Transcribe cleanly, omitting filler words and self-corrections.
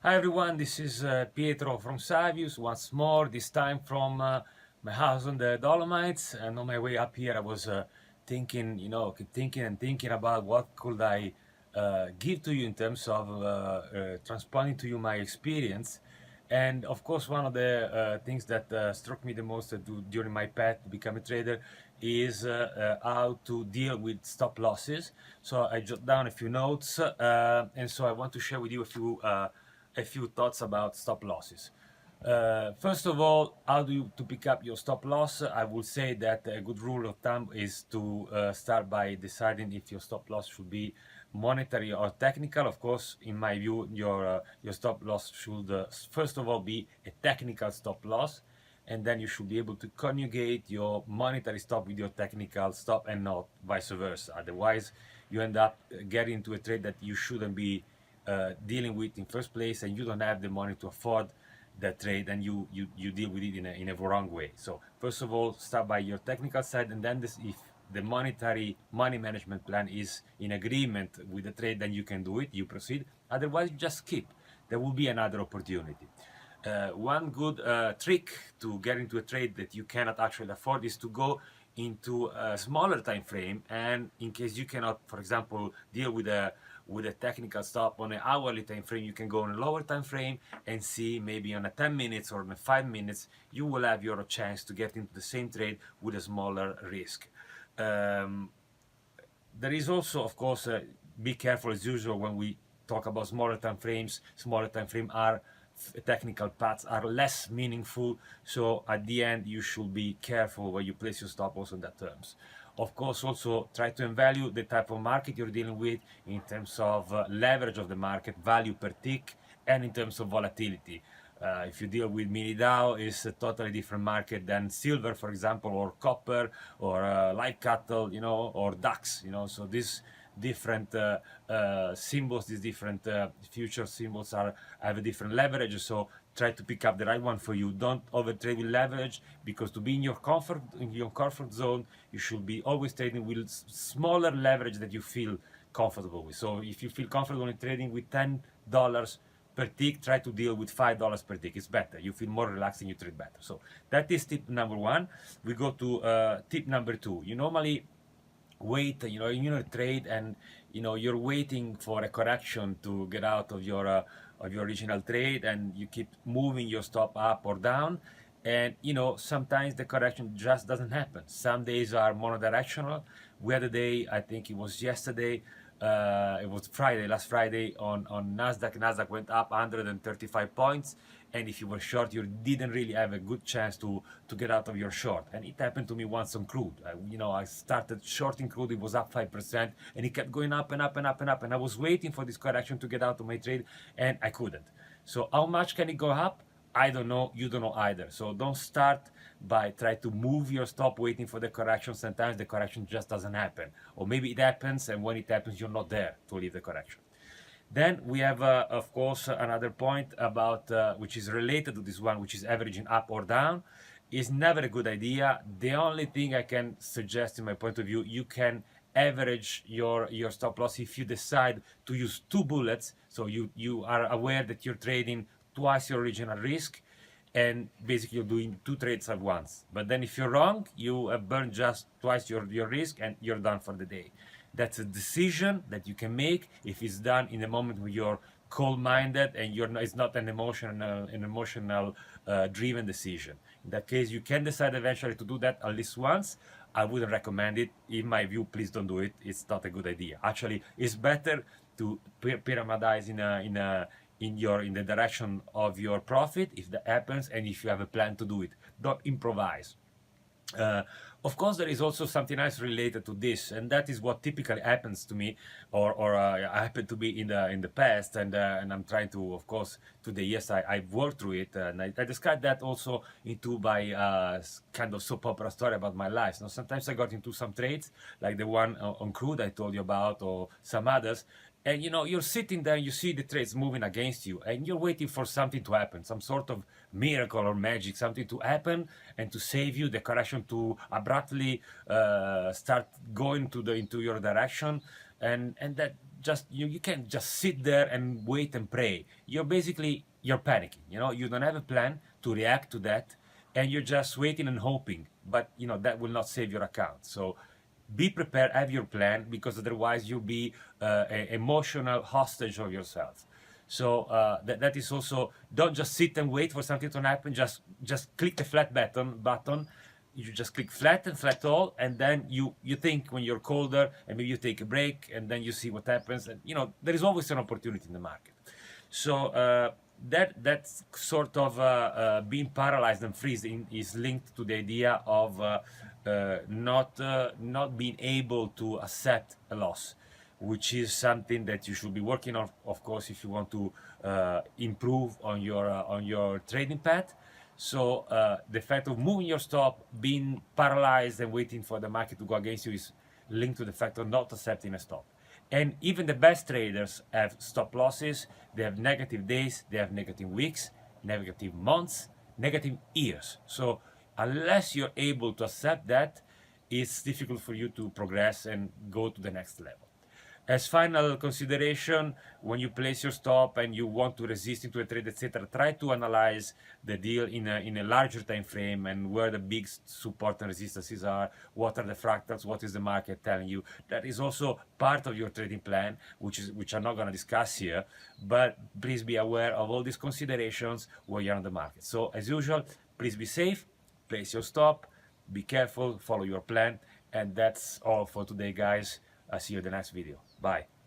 Hi everyone, this is Pietro from Savius once more, this time from my house on the Dolomites. And on my way up here I was thinking, keep thinking and thinking about what could I give to you in terms of transplanting to you my experience. And of course, one of the things that struck me the most during my path to become a trader is how to deal with stop losses. So I jot down a few notes, and so I want to share with you a few thoughts about stop losses. First of all, how do you to pick up your stop loss? I would say that a good rule of thumb is to start by deciding if your stop loss should be monetary or technical. Of course, in my view, your stop loss should first of all be a technical stop loss, and then you should be able to conjugate your monetary stop with your technical stop and not vice versa. Otherwise, you end up getting into a trade that you shouldn't be dealing with in first place, and you don't have the money to afford that trade, and you deal with it in a wrong way. So first of all, start by your technical side, and then if the money management plan is in agreement with the trade, then you can do it, you proceed. Otherwise, you just skip. There will be another opportunity. One good trick to get into a trade that you cannot actually afford is to go into a smaller time frame, and in case you cannot, for example, deal with a technical stop on an hourly time frame, you can go on a lower time frame and see maybe on a 10 minutes or on a 5 minutes you will have your chance to get into the same trade with a smaller risk. There is also, of course, be careful as usual when we talk about smaller time frames. Smaller time frame are technical paths are less meaningful, so at the end you should be careful where you place your stop also in that terms. Of course, also try to evaluate the type of market you're dealing with in terms of leverage of the market, value per tick, and in terms of volatility. If you deal with mini Dow, it's a totally different market than silver, for example, or copper, or live cattle, or DAX, So these different symbols, these different future symbols have a different leverage. So try to pick up the right one for you. Don't overtrade with leverage, because to be in your comfort zone, you should be always trading with smaller leverage that you feel comfortable with. So if you feel comfortable in trading with $10 per tick, try to deal with $5 per tick. It's better. You feel more relaxed and you trade better. So that is tip number one. We go to tip number two. You normally wait, in your trade, and you're waiting for a correction to get out of your original trade, and you keep moving your stop up or down, and sometimes the correction just doesn't happen. Some days are monodirectional. We had a day, I think it was yesterday, it was Friday, last Friday, on Nasdaq. Nasdaq went up 135 points, and if you were short, you didn't really have a good chance to get out of your short. And it happened to me once on crude. I started shorting crude, it was up 5%, and it kept going up and up and up and up, and I was waiting for this correction to get out of my trade, and I couldn't. So how much can it go up? I don't know, you don't know either. So don't start by trying to move your stop waiting for the correction. Sometimes the correction just doesn't happen. Or maybe it happens, and when it happens, you're not there to leave the correction. Then we have, of course, another point about, which is related to this one, which is averaging up or down. Is never a good idea. The only thing I can suggest, in my point of view, you can average your stop loss if you decide to use two bullets. So you are aware that you're trading twice your original risk, and basically you're doing two trades at once. But then if you're wrong, you have burned just twice your risk, and you're done for the day. That's a decision that you can make if it's done in a moment where you're cold-minded, and it's not an emotional driven decision. In that case, you can decide eventually to do that at least once. I wouldn't recommend it. In my view, please don't do it. It's not a good idea. Actually, it's better to pyramidize in the direction of your profit if that happens, and if you have a plan to do it. Don't improvise. Of course, there is also something else related to this, and that is what typically happens to me, or happened to me in the past, and I'm trying to, of course, today, yes, I've worked through it, and I described that also into my kind of soap opera story about my life. Now, sometimes I got into some trades, like the one on crude I told you about, or some others, and you're sitting there, you see the trades moving against you, and you're waiting for something to happen, some sort of miracle or magic, something to happen and to save you, the correction to abruptly start going into your direction, and that you can't just sit there and wait and pray. You're panicking. You don't have a plan to react to that, and you're just waiting and hoping. But that will not save your account. So be prepared, have your plan, because otherwise you'll be an emotional hostage of yourself. So that is also, don't just sit and wait for something to happen. Just click the flat button. You just click flat and flat all, and then you think when you're colder, and maybe you take a break, and then you see what happens. And there is always an opportunity in the market. So that's sort of being paralyzed and freezing is linked to the idea of not being able to accept a loss, which is something that you should be working on, of course, if you want to improve on your trading path. So the fact of moving your stop, being paralyzed and waiting for the market to go against you is linked to the fact of not accepting a stop. And even the best traders have stop losses. They have negative days, they have negative weeks, negative months, negative years. So unless you're able to accept that, it's difficult for you to progress and go to the next level. As final consideration, when you place your stop and you want to resist into a trade, etc., try to analyze the deal in a larger time frame, and where the big support and resistances are, what are the fractals, what is the market telling you. That is also part of your trading plan, which I'm not going to discuss here, but please be aware of all these considerations while you're on the market. So as usual, please be safe, place your stop, be careful, follow your plan, and that's all for today, guys. I'll see you in the next video. Bye.